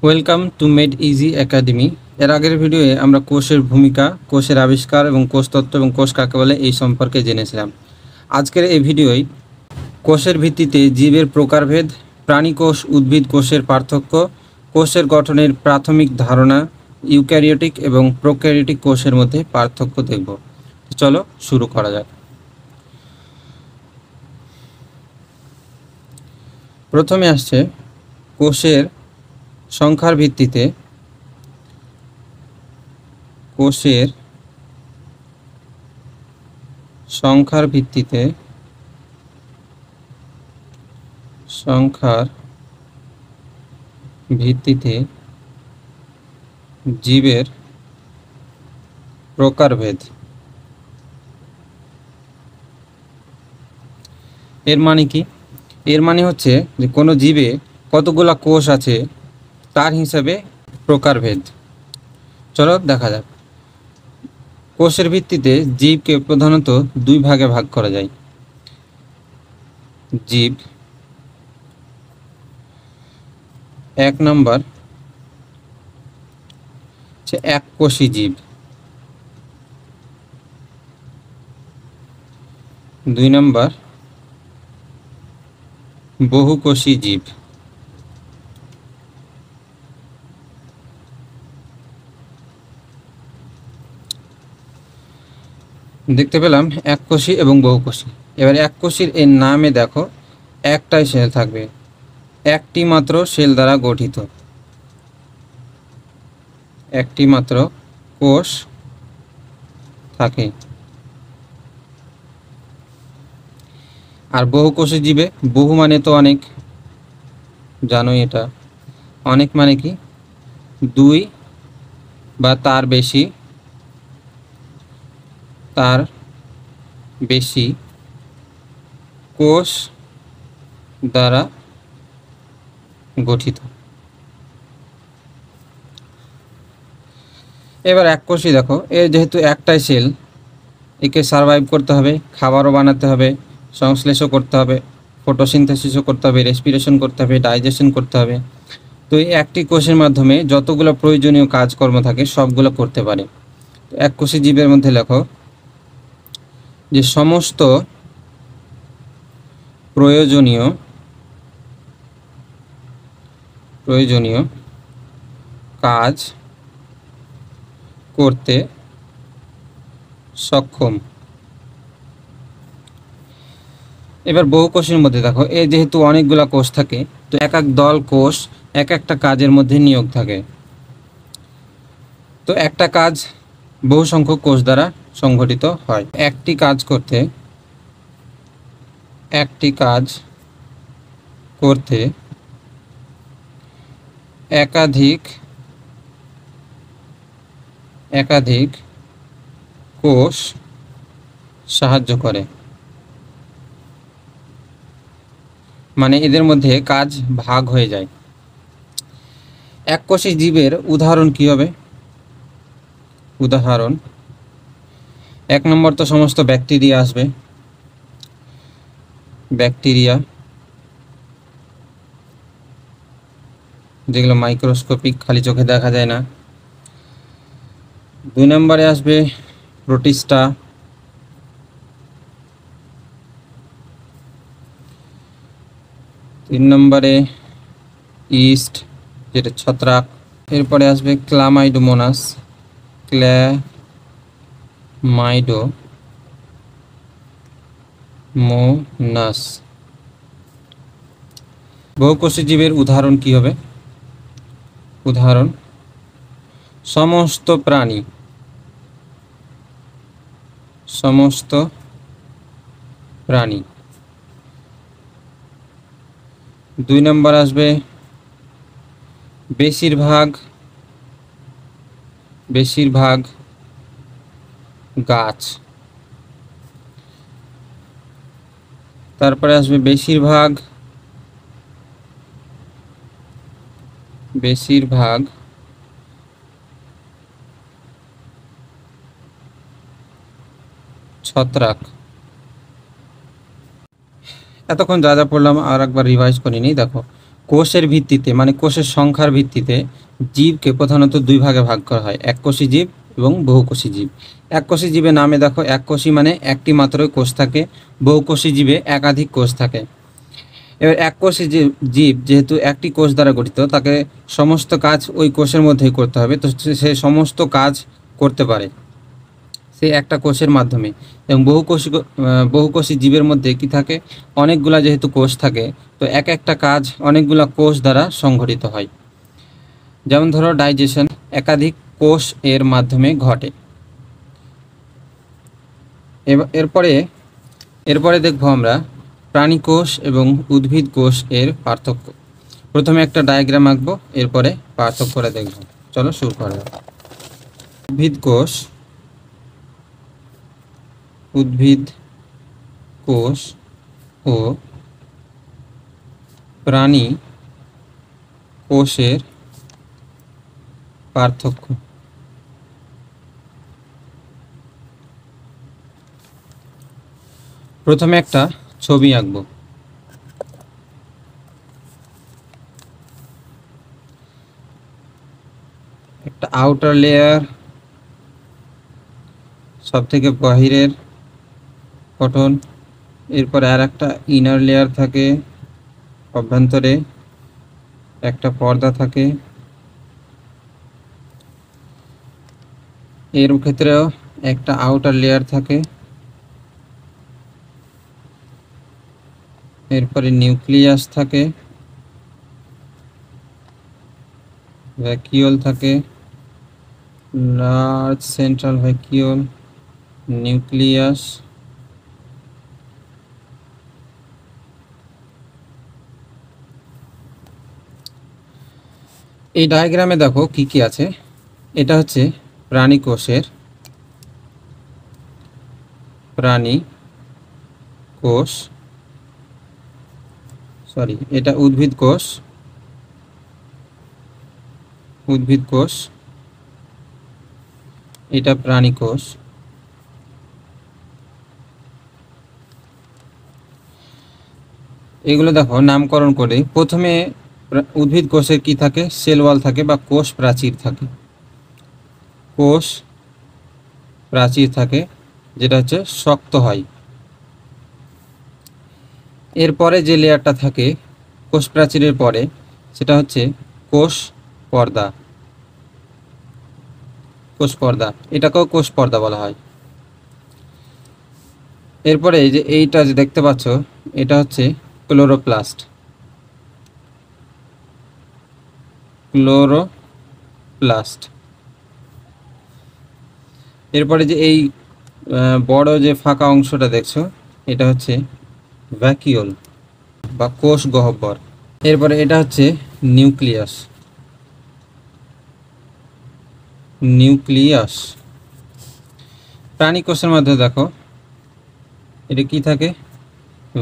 Welcome to made easy academy. এর আগের ভিডিওয়ে আমরা কোষের ভূমিকা, কোষের আবিষ্কার এবং কোষতত্ত্ব এবং কোষ কাকে বলে এই সম্পর্কে জেনেছিলাম। আজকের এই ভিডিওয় কোষের ভিত্তিতে জীবের প্রকারভেদ, প্রাণী কোষ উদ্ভিদ কোষের পার্থক্য, কোষের গঠনের প্রাথমিক ধারণা, ইউক্যারিওটিক এবং প্রোক্যারিওটিক কোষের মধ্যে পার্থক্য দেখব। চলো শুরু করা যাক। প্রথমে আসছে কোষের সংখ্যার ভিত্তিতে কোষের সংখ্যার ভিত্তিতে জীবের প্রকারভেদ। এর মানে কি? এর মানে হচ্ছে যে কোনো জীবে কতগুলা কোষ আছে তার হিসাবে প্রকারভেদ। চলো দেখা যাক। কোষের ভিত্তিতে জীবকে প্রধানত দুই ভাগে ভাগ করা যায়। জীব এক নম্বর হচ্ছে এককোষী জীব, দুই নম্বর বহুকোষী জীব। দেখতে পেলাম এককোষী এবং বহুকোষী। এবার এককোষীর এর নামে দেখো একটাই সেল থাকবে, একটি মাত্র সেল দ্বারা গঠিত, একটি মাত্র কোষ থাকে। আর বহুকোষী জীবে বহু মানে তো অনেক, জানোই এটা। অনেক মানে কি? দুই বা তার বেশি কোষ দ্বারা গঠিত। এবার এককোষী দেখো, এর যেহেতু একটাই সেল, একে সারভাইভ করতে হবে, খাবারও বানাতে হবে, সংশ্লেষও করতে হবে, ফটোসিনথেসিসও করতে হবে, রেসপিরেশন করতে হবে, ডাইজেশন করতে হবে। তো এই একটি কোষের মাধ্যমে যতগুলো প্রয়োজনীয় কাজকর্ম থাকে সবগুলো করতে পারে। তো এককোষী জীবের মধ্যে লেখো যে সমস্ত প্রয়োজনীয় কাজ করতে সক্ষম। এবার বহুকোষের মধ্যে দেখো, এ যেহেতু অনেকগুলা কোষ থাকে, তো এক এক দল কোষ এক একটা কাজের মধ্যে নিয়োগ থাকে। তো একটা কাজ বহু সংখ্যক কোষ দ্বারা সংঘটিত হয়। একটি কাজ করতে একাধিক কোষ সাহায্য করে, মানে এদের মধ্যে কাজ ভাগ হয়ে যায়। এককোষী জীবের উদাহরণ কি হবে? উদাহরণ এক নম্বর তো সমস্ত ব্যাকটেরিয়া আসবে, ব্যাকটেরিয়া যেগুলো মাইক্রোস্কোপিক, খালি চোখে দেখা যায় না। দুই নম্বরে আসবে প্রোটিস্টা, তিন নম্বরে ইস্ট যেটা ছত্রাক, এরপরে আসবে ক্লামাইডোমোনাস, বহুকোষী জীবের উদাহরণ কি হবে? উদাহরণ সমস্ত প্রাণী। দুই নম্বর আসবে বেশিরভাগ গাছ, তারপরে আসবে বেশিরভাগ ছত্রাক। এতক্ষণ যা যা পড়লাম আর একবার রিভাইজ করে নিই। দেখো, কোষের ভিত্তিতে মানে কোষের সংখ্যার ভিত্তিতে জীবকে প্রধানত দুই ভাগে ভাগ করা হয়, এককোষী জীব এবং বহুকোষী জীব। এককোষী জীবের নামে দেখো, এককোষী মানে একটি মাত্রই কোষ থাকে, বহুকোষী জীবে একাধিক কোষ থাকে। এবার এককোষী জীব যেহেতু একটি কোষ দ্বারা গঠিত, তাকে সমস্ত কাজ ওই কোষের মধ্যেই করতে হবে, তো সে সমস্ত কাজ করতে পারে সে একটা কোষের মাধ্যমে। এবং বহুকোষী জীবের মধ্যে কি থাকে, অনেকগুলা যেহেতু কোষ থাকে, তো এক একটা কাজ অনেকগুলা কোষ দ্বারা সংঘটিত হয়। যেমন ধরো ডাইজেশন একাধিক কোষ এর মাধ্যমে ঘটে। এরপরে এরপরে দেখব আমরা প্রাণী কোষ এবং উদ্ভিদ কোষ এর পার্থক্য। প্রথমে একটা ডায়াগ্রাম আঁকবো, এরপরে পার্থক্যটা দেখব। চলো শুরু করা যাক। উদ্ভিদ কোষ ও প্রাণী কোষের পার্থক্য। প্রথমে একটা ছবি আঁকবো। একটা আউটার লেয়ার, সব থেকে বাহিরের গঠন, এরপরে আর একটা ইনার লেয়ার থাকে, অভ্যন্তরে একটা পর্দা থাকে, এর ক্ষেত্রেও একটা আউটার লেয়ার থাকে, এরপরে নিউক্লিয়াস থাকে, ভ্যাকিউল থাকে, লার্জ সেন্ট্রাল ভ্যাকিউল, নিউক্লিয়াস, এই ডায়াগ্রামে দেখো কি কি আছে। এটা হচ্ছে প্রাণী কোষ, এটা উদ্ভিদ কোষ, এটা প্রাণী কোষ। এগুলো দেখো নামকরণ করে। প্রথমে উদ্ভিদ কোষের কি থাকে, সেল ওয়াল থাকে বা কোষ প্রাচীর থাকে, যেটা হচ্ছে শক্ত হয়। এরপরে যে লেয়ারটা থাকে কোষ প্রাচীরের পরে, সেটা হচ্ছে কোষ পর্দা, এটাকেও কোষ পর্দা বলা হয়। এরপরে এই যে এইটা যে দেখতে পাচ্ছ, এটা হচ্ছে ক্লোরোপ্লাস্ট। এরপরে যে এই বড় যে ফাঁকা অংশটা দেখছো, এটা হচ্ছে ভ্যাকিউল বা কোষ গহ্বর। এরপরে এটা হচ্ছে নিউক্লিয়াস। প্রাণী কোষের মধ্যে দেখো এটা কি থাকে,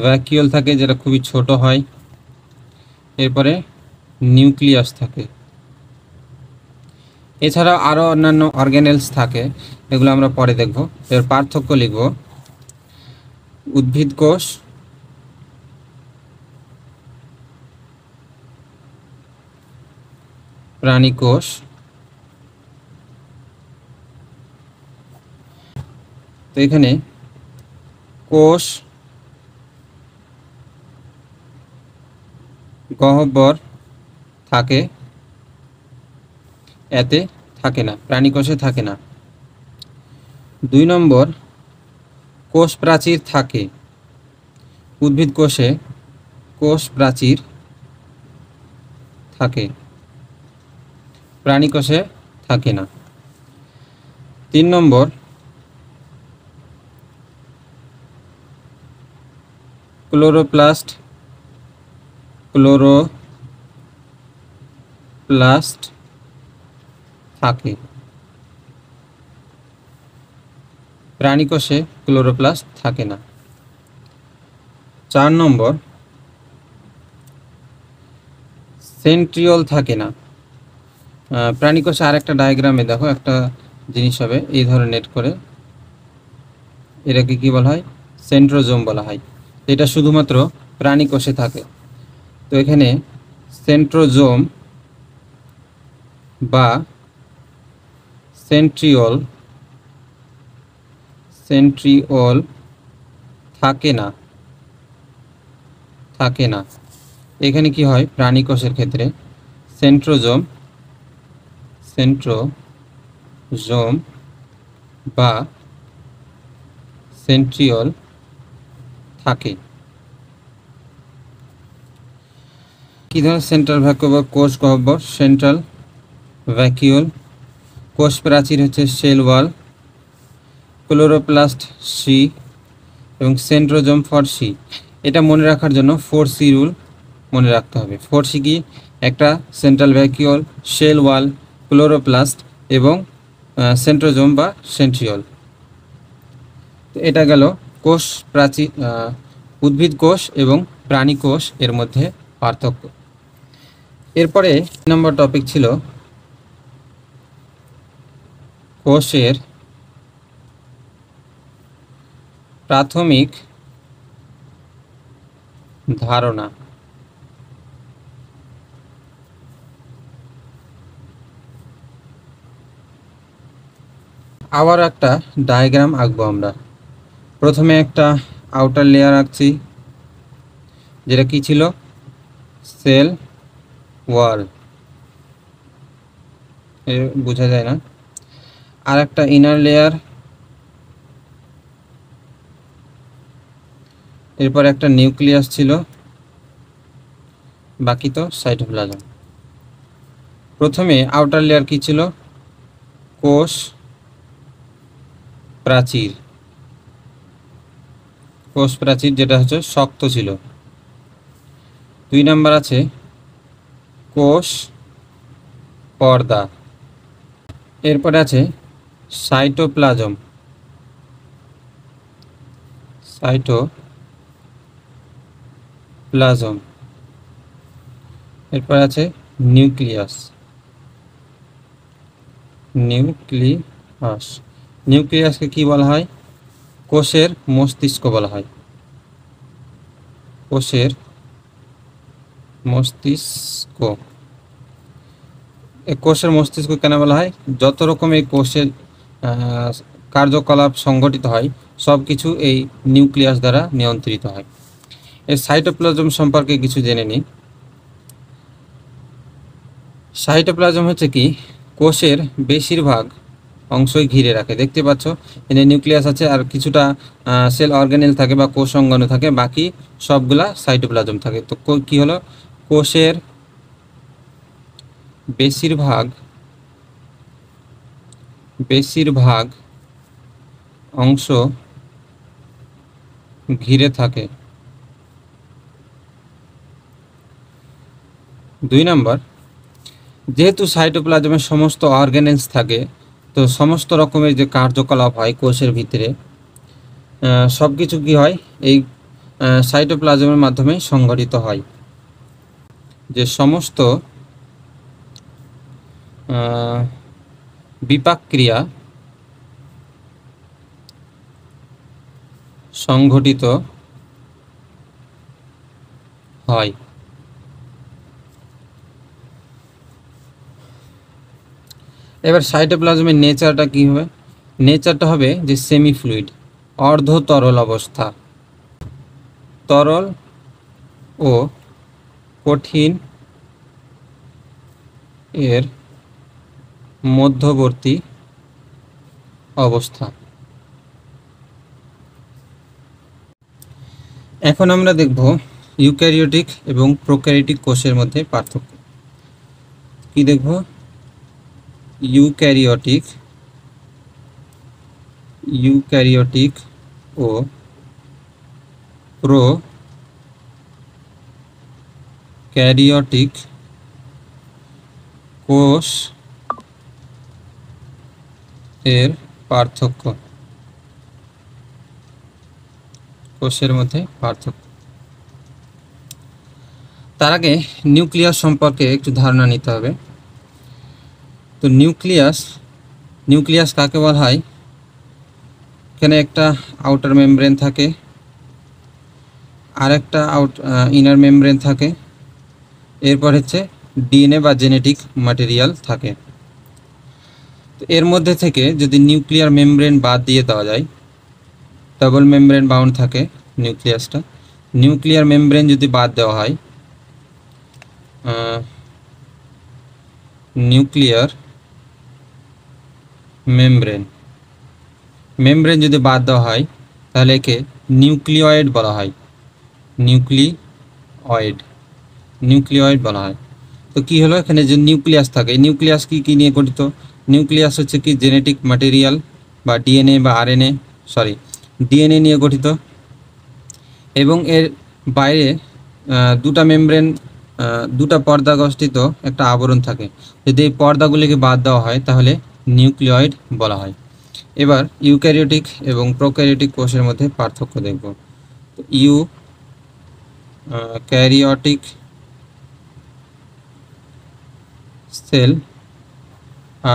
ভ্যাকিউল থাকে, যেটা খুবই ছোট হয়। এরপরে নিউক্লিয়াস থাকে। এছাড়াও আরও অন্যান্য অর্গানেলস থাকে, এগুলো আমরা পরে দেখব। এর পার্থক্য লিখব। উদ্ভিদ কোষ, প্রাণী কোষ, তো এখানে কোষ গহ্বর থাকে, এতে থাকে না, প্রাণী কোষে থাকে না। 2 নম্বর, কোষ প্রাচীর থাকে। উদ্ভিদ কোষে কোষ প্রাচীর থাকে, প্রাণী কোষে থাকে না। 3 নম্বর, ক্লোরোপ্লাস্ট থাকে, প্রাণী কোষে ক্লোরোপ্লাস্ট থাকে না। 4 নম্বর, সেন্ট্রিওল থাকে না। প্রাণী কোষে আরেকটা ডায়াগ্রামে দেখো একটা জিনিস হবে এই ধরনের করে, এটাকে কি বলা হয়, সেন্ট্রোজোম বলা হয়। এটা শুধুমাত্র প্রাণী কোষে থাকে। তো এখানে সেন্ট্রোজোম বা সেন্ট্রিওল থাকে না। এখানে কি হয়, প্রাণী কোষের ক্ষেত্রে সেন্ট্রোজোম বা সেন্ট্রিওল থাকে। কি ধরনের সেন্ট্রাল ভ্যাকুয়াল বা কোষ গহ্বর? Central vacuole. কোষ প্রাচীর হচ্ছে সেল ওয়াল। ক্লোরোপ্লাস্ট সি এবং সেন্ট্রোজোম 4C। এটা মনে রাখার জন্য 4C রুল মনে রাখতে হবে। 4C কি? একটা central vacuole, cell wall, chloroplast এবং সেন্ট্রোজোম বা সেন্ট্রিওল। তো এটা গেল কোষ প্রাচীর, উদ্ভিদ কোষ এবং প্রাণী কোষ এর মধ্যে পার্থক্য। এরপরে নম্বর টপিক ছিল কোষের প্রাথমিক ধারণা। আবার একটা ডায়াগ্রাম আঁকবো আমরা। প্রথমে একটা আউটার লেয়ার আঁকছি, যেটা কি ছিল? সেল ওয়াল, বোঝা যায় না। আর একটা ইনার লেয়ার, এরপর একটা নিউক্লিয়াস ছিল, বাকি তো সাইটোপ্লাজম। প্রথমে আউটার লেয়ার কি ছিল? কোষ প্রাচীর, যেটা হচ্ছে শক্ত ছিল। 2 নাম্বার আছে কোষ পর্দা। এরপরে আছে সাইটোপ্লাজম, এরপর আছে নিউক্লিয়াসকে কি বলা হয়? কোষের মস্তিষ্ক বলা হয়। কোষের মস্তিষ্ক কেন বলা হয়? যত রকমের কোষের কার্যকলাপ সংঘটিত হয় সব কিছু এই নিউক্লিয়াস দ্বারা নিয়ন্ত্রিত হয়। এই সাইটোপ্লাজম সম্পর্কে কিছু জেনে নিই। সাইটোপ্লাজম হচ্ছে কি? কোষের বেশিরভাগ অংশই ঘিরে রাখে। দেখতে পাচ্ছ এখানে নিউক্লিয়াস আছে আর কিছুটা সেল অর্গানেল থাকে বা কোষ অঙ্গাণু থাকে, বাকি সবগুলা সাইটোপ্লাজম থাকে। তো কি হলো? কোষের বেশিরভাগ অংশ ঘিরে থাকে। 2 নাম্বার, যেহেতু সাইটোপ্লাজমে সমস্ত অর্গানেলস থাকে, তো সমস্ত রকমের যে কার্যকলাপ হয় কোষের ভিতরে সব কিছু কি হয়? এই সাইটোপ্লাজমের মাধ্যমে সংঘটিত হয়। যে সমস্ত বিপাক ক্রিয়া সংঘটিত হয়। এবার সাইটোপ্লাজমের নেচারটা কি হবে? নেচারটা হবে যে সেমি ফ্লুইড, অর্ধ তরল অবস্থা। তরল ও কঠিন এর মধ্যবর্তী অবস্থা। এখন আমরা দেখব ইউক্যারিওটিক এবং প্রোক্যারিওটিক কোষের মধ্যে পার্থক্য। কি দেখব? ইউক্যারিওটিক ও প্রোক্যারিওটিক কোষ এর পার্থক্য। কোষের মধ্যে পার্থক্য। তার আগে নিউক্লিয়াস সম্পর্কে একটু ধারণা নিতে হবে। তো নিউক্লিয়াস কাকে বলা হয়? এখানে একটা আউটার মেমব্রেন থাকে, আর একটা ইনার মেমব্রেন থাকে, এরপর হচ্ছে ডিএনএ বা জেনেটিক ম্যাটেরিয়াল থাকে। তো এর মধ্যে থেকে যদি নিউক্লিয়ার মেমব্রেন বাদ দিয়ে দেওয়া যায়, ডাবল মেমব্রেন বাউন্ড থাকে নিউক্লিয়াসটা, নিউক্লিয়ার মেমব্রেন যদি বাদ দেওয়া হয়, নিউক্লিয়ার মেমব্রেন যদি বাদ দেওয়া হয় তাহলে একে নিউক্লিওয়েড বলা হয়, নিউক্লিওয়েড বলা হয়। তো কি হলো, এখানে যে নিউক্লিয়াস থাকে, নিউক্লিয়াস কি নিয়ে গঠিত? নিউক্লিয়াস হচ্ছে কি জেনেটিক ম্যাটেরিয়াল বা ডিএনএ বা আরএনএ, ডিএনএ নিয়ে গঠিত, এবং এর বাইরে দুটা পর্দা গঠিত একটা আবরণ থাকে। যদি এই পর্দাগুলিকে বাদ দেওয়া হয় তাহলে নিউক্লিওয়েড বলা হয়। এবার ইউক্যারিওটিক এবং প্রোক্যারিওটিক কোষের মধ্যে পার্থক্য দেখব। ক্যারিওটিক সেল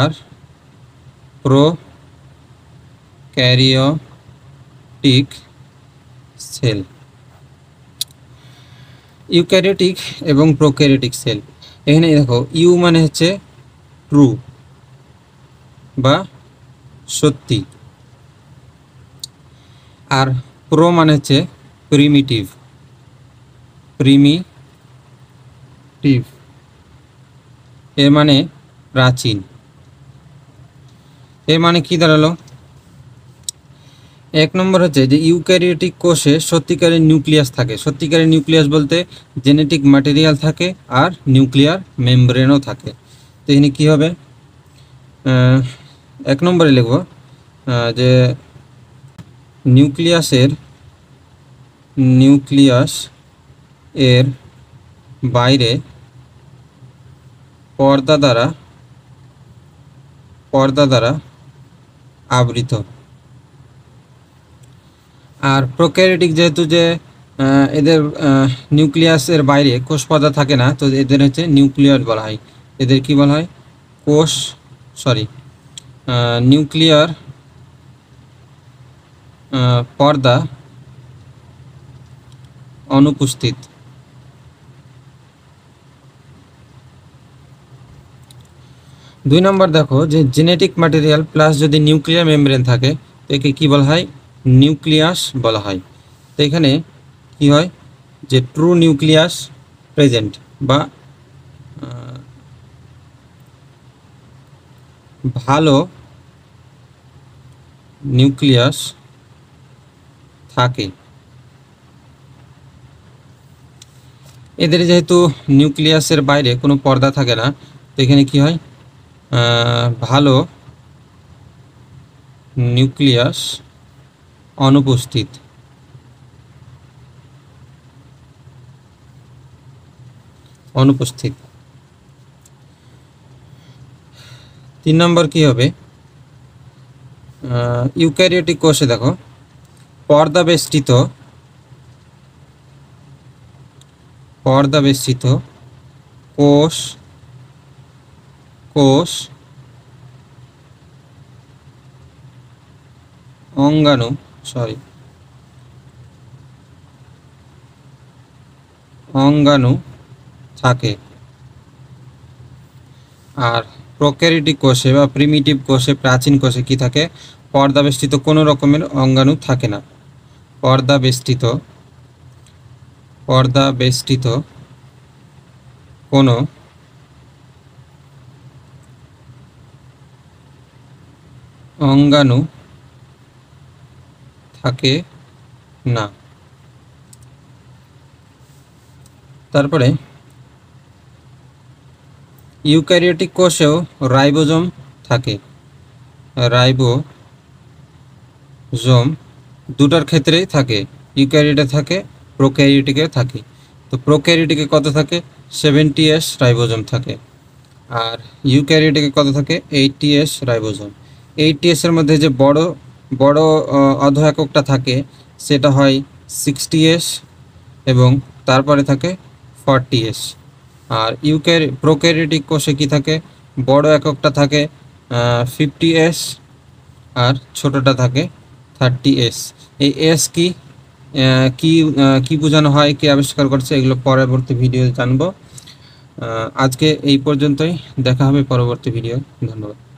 আর প্রোক্যারিওটিক সেল। ইউক্যারিওটিক এবং প্রোক্যারিওটিক সেল, এখানে দেখো ইউ মানে হচ্ছে ট্রু বা সত্যি, আর প্রো মানে হচ্ছে প্রিমিটিভ, এর মানে প্রাচীন। এর মানে কি দাঁড়ালো? এক নম্বর হচ্ছে যে ইউক্যারিওটিক কোষে সত্যিকারের নিউক্লিয়াস থাকে। সত্যিকারের নিউক্লিয়াস বলতে জেনেটিক ম্যাটেরিয়াল থাকে আর নিউক্লিয়ার মেমব্রেনও থাকে। তো এখানে কী হবে, এক নম্বরে লিখব যে নিউক্লিয়াস এর বাইরে পর্দা দ্বারা আবৃত। আর প্রোক্যারিওটিক যেহেতু যে এদের নিউক্লিয়াসের বাইরে কোষ পর্দা থাকে না, তো এদের হচ্ছে নিউক্লিয়য়েড বলা হয়। এদের কি বলা হয়? নিউক্লিয়ার পর্দা অনুপস্থিত। দুই নম্বর দেখো যে জেনেটিক ম্যাটেরিয়াল প্লাস যদি নিউক্লিয়ার মেমব্রেন থাকে তো একে কী বলা হয়? নিউক্লিয়াস বলা হয়। তো এখানে কি হয় যে ট্রু নিউক্লিয়াস প্রেজেন্ট বা ভালো নিউক্লিয়াস থাকে। এদের যেহেতু নিউক্লিয়াসের বাইরে কোনো পর্দা থাকে না, তো এখানে কি হয়? ভালো নিউক্লিয়াস অনুপস্থিত। তিন নম্বর কি হবে? ইউক্যারিওটিক কোষে দেখো পর্দা বেষ্টিত কোষ অঙ্গাণু থাকে। আর প্রোক্যারিওটিক কোষে বা প্রিমিটিভ কোষে, প্রাচীন কোষে কি থাকে? পর্দাবেষ্টিত কোনো রকমের অঙ্গাণু থাকে না। পর্দাবেষ্টিত কোনো অঙ্গাণু থাকে না। তারপরে ইউক্যারিওটিক কোষেও রাইবোজোম থাকে। রাইবোজোম দুটার ক্ষেত্রেই থাকে, ইউক্যারিওটে থাকে, প্রোক্যারিওটিকে থাকে। তো প্রোক্যারিওটিকে কত থাকে? 70S রাইবোজোম থাকে, আর ইউক্যারিওটিকে কত থাকে? 80S ribosome. 80S এর মধ্যে যে বড় অর্ধ এককটা থাকে সেটা হয় 60S এবং তারপরে থাকে 40S। আর প্রোক্যারিওটিক কোষে কি থাকে? বড় এককটা থাকে 50S আর ছোটটা থাকে 30S। এই এস কি বোঝানো হয়, কে আবিষ্কার করছে, এগুলো পরবর্তী ভিডিও জানবো। আজকে এই পর্যন্তই, দেখা হবে পরবর্তী ভিডিও। ধন্যবাদ।